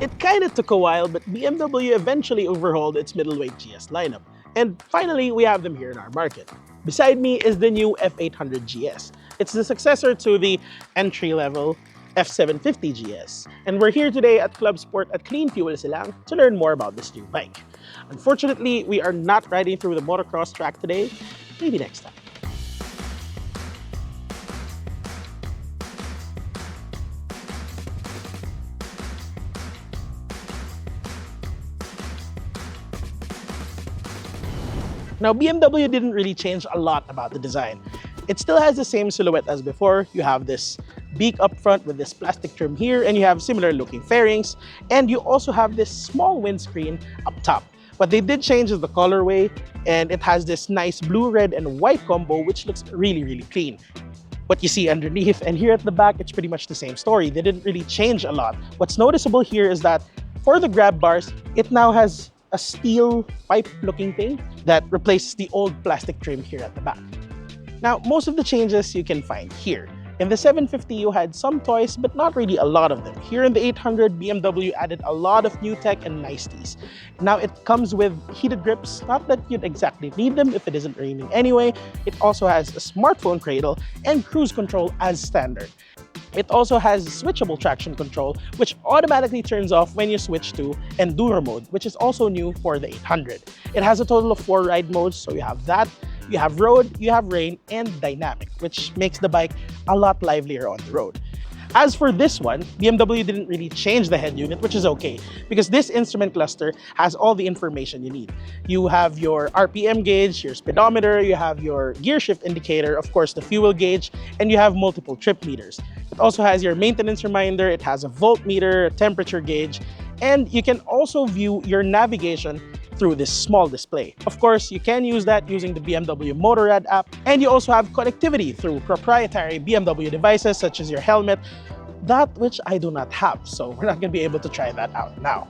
It kinda took a while, but BMW eventually overhauled its middleweight GS lineup. And finally, we have them here in our market. Beside me is the new F800 GS. It's the successor to the entry-level F750 GS. And we're here today at Club Sport at Clean Fuel Silang to learn more about this new bike. Unfortunately, we are not riding through the motocross track today. Maybe next time. Now, BMW didn't really change a lot about the design. It still has the same silhouette as before. You have this beak up front with this plastic trim here, and you have similar looking fairings, and you also have this small windscreen up top. What they did change is the colorway, and it has this nice blue, red, and white combo, which looks really, really clean. What you see underneath and here at the back, it's pretty much the same story. They didn't really change a lot. What's noticeable here is that for the grab bars, it now has a steel pipe looking thing that replaces the old plastic trim here at the back. Now, most of the changes you can find here. In the 750, you had some toys, but not really a lot of them. Here in the 800, BMW added a lot of new tech and niceties. Now, it comes with heated grips, not that you'd exactly need them if it isn't raining anyway. It also has a smartphone cradle and cruise control as standard. It also has switchable traction control, which automatically turns off when you switch to Enduro mode, which is also new for the 800. It has a total of 4 ride modes, so you have that, you have road, you have rain, and dynamic, which makes the bike a lot livelier on the road. As for this one, BMW didn't really change the head unit, which is okay, because this instrument cluster has all the information you need. You have your RPM gauge, your speedometer, you have your gear shift indicator, of course the fuel gauge, and you have multiple trip meters. It also has your maintenance reminder, it has a voltmeter, a temperature gauge, and you can also view your navigation through this small display. Of course, you can use that using the BMW Motorrad app, and you also have connectivity through proprietary BMW devices such as your helmet, that which I do not have, so we're not going to be able to try that out now.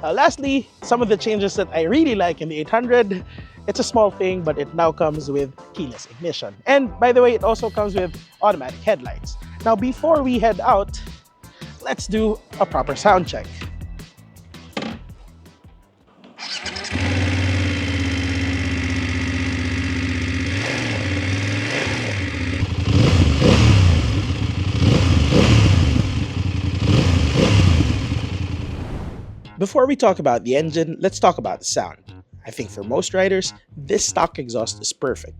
Lastly, some of the changes that I really like in the 800, it's a small thing, but it now comes with keyless ignition. And by the way, it also comes with automatic headlights. Now, before we head out, let's do a proper sound check. Before we talk about the engine, let's talk about the sound. I think for most riders, this stock exhaust is perfect.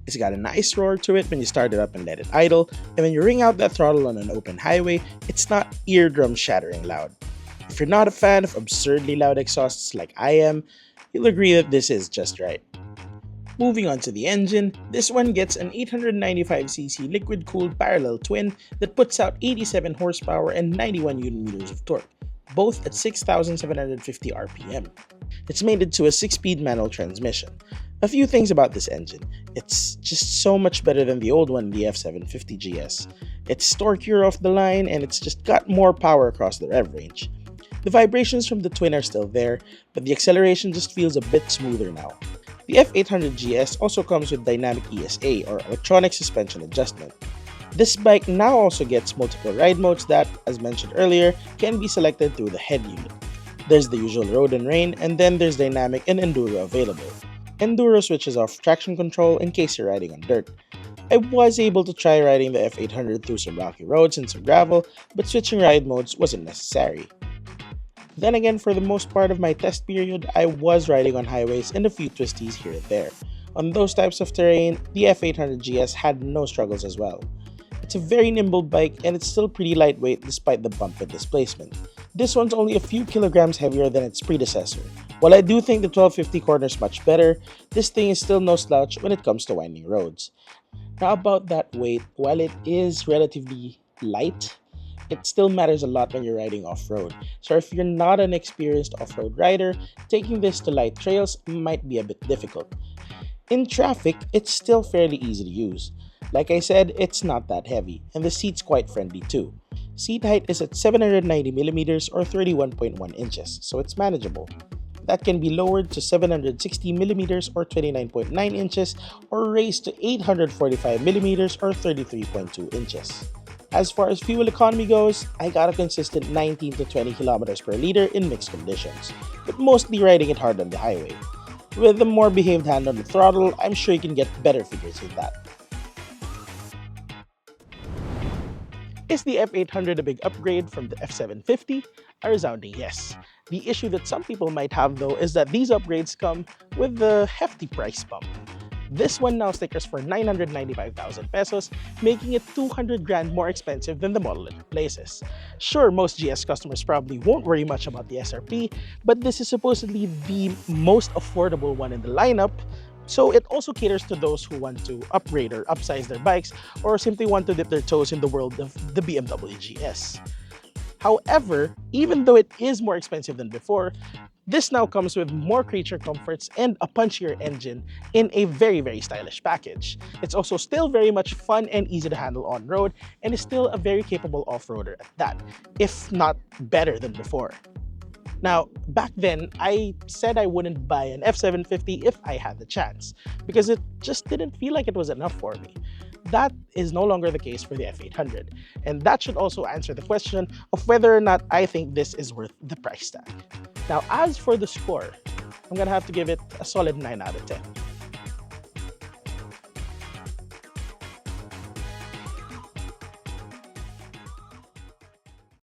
It's got a nice roar to it when you start it up and let it idle, and when you ring out that throttle on an open highway, it's not eardrum shattering loud. If you're not a fan of absurdly loud exhausts like I am, you'll agree that this is just right. Moving on to the engine, this one gets an 895cc liquid-cooled parallel twin that puts out 87 horsepower and 91 Nm of torque, both at 6,750 RPM. It's mated to a 6-speed manual transmission. A few things about this engine. It's just so much better than the old one, the F750 GS. It's torquier off the line, and it's just got more power across the rev range. The vibrations from the twin are still there, but the acceleration just feels a bit smoother now. The F800 GS also comes with dynamic ESA, or electronic suspension adjustment. This bike now also gets multiple ride modes that, as mentioned earlier, can be selected through the head unit. There's the usual road and rain, and then there's dynamic and enduro available. Enduro switches off traction control in case you're riding on dirt. I was able to try riding the F800 through some rocky roads and some gravel, but switching ride modes wasn't necessary. Then again, for the most part of my test period, I was riding on highways and a few twisties here and there. On those types of terrain, the F800 GS had no struggles as well. It's a very nimble bike, and it's still pretty lightweight despite the bump and displacement. This one's only a few kilograms heavier than its predecessor. While I do think the 1250 corner's much better, this thing is still no slouch when it comes to winding roads. Now about that weight, while it is relatively light, it still matters a lot when you're riding off-road. So if you're not an experienced off-road rider, taking this to light trails might be a bit difficult. In traffic, it's still fairly easy to use. Like I said, it's not that heavy, and the seat's quite friendly too. Seat height is at 790mm or 31.1 inches, so it's manageable. That can be lowered to 760mm or 29.9 inches or raised to 845mm or 33.2 inches. As far as fuel economy goes, I got a consistent 19 to 20 kilometers per liter in mixed conditions, but mostly riding it hard on the highway. With a more behaved hand on the throttle, I'm sure you can get better figures than that. Is the F800 a big upgrade from the F750? A resounding yes. The issue that some people might have though is that these upgrades come with a hefty price bump. This one now stickers for 995,000 pesos, making it 200 grand more expensive than the model it replaces. Sure, most GS customers probably won't worry much about the SRP, but this is supposedly the most affordable one in the lineup, so it also caters to those who want to upgrade or upsize their bikes or simply want to dip their toes in the world of the BMW GS. However, even though it is more expensive than before, this now comes with more creature comforts and a punchier engine in a very stylish package. It's also still very much fun and easy to handle on-road and is still a very capable off-roader at that, if not better than before. Now, back then, I said I wouldn't buy an F750 if I had the chance, because it just didn't feel like it was enough for me. That is no longer the case for the F800, and that should also answer the question of whether or not I think this is worth the price tag. Now, as for the score, I'm gonna have to give it a solid 9 out of 10.